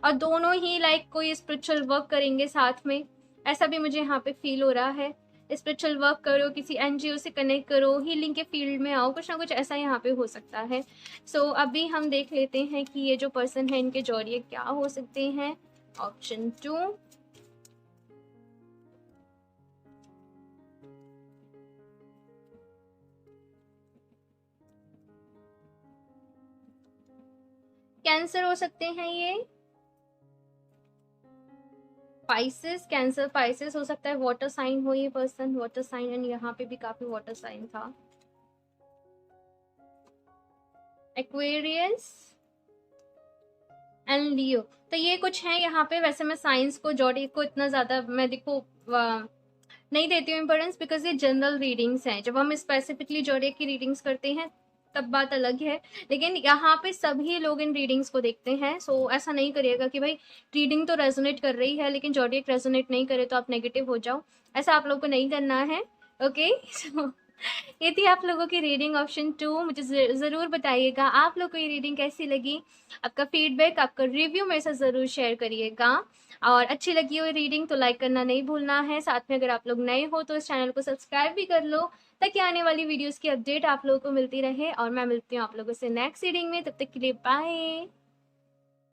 और दोनों ही लाइक कोई स्पिरिचुअल वर्क करेंगे साथ में, ऐसा भी मुझे यहाँ पे फील हो रहा है। स्पिरिचुअल वर्क करो, किसी एनजीओ से कनेक्ट करो, हीलिंग के फील्ड में आओ, कुछ ना कुछ ऐसा यहाँ पे हो सकता है। सो अभी हम देख लेते हैं कि ये जो पर्सन है इनके जरिए क्या हो सकते हैं। ऑप्शन 2, कैंसर हो सकते हैं ये, पाइसेस, कैंसर पाइसेस हो सकता है, वाटर साइन हो ये पर्सन, वाटर साइन, एंड यहाँ पे भी काफी वाटर साइन था, एक्वेरियस एंड लियो। तो ये कुछ है यहाँ पे। वैसे मैं साइंस को, जॉडिक को इतना ज्यादा मैं देखो नहीं देती हूँ इम्पोर्टेंस, बिकॉज ये जनरल रीडिंग्स हैं। जब हम स्पेसिफिकली जॉडिक की रीडिंग्स करते हैं तब बात अलग है, लेकिन यहाँ पे सभी लोग इन रीडिंग्स को देखते हैं। सो ऐसा नहीं करिएगा कि भाई रीडिंग तो रेजोनेट कर रही है लेकिन जॉडिक रेजोनेट नहीं करे तो आप नेगेटिव हो जाओ, ऐसा आप लोग को नहीं करना है, ओके। सो ये थी आप लोगों की रीडिंग ऑप्शन 2। मुझे ज़रूर बताइएगा आप लोग को ये रीडिंग कैसी लगी, आपका फीडबैक, आपका रिव्यू मेरे साथ ज़रूर शेयर करिएगा। और अच्छी लगी हुई रीडिंग तो लाइक करना नहीं भूलना है। साथ में अगर आप लोग नए हो तो इस चैनल को सब्सक्राइब भी कर लो ताकि आने वाली वीडियोस की अपडेट आप लोगों को मिलती रहे। और मैं मिलती हूँ आप लोगों से नेक्स्ट रीडिंग में, तब तक के लिए बाय।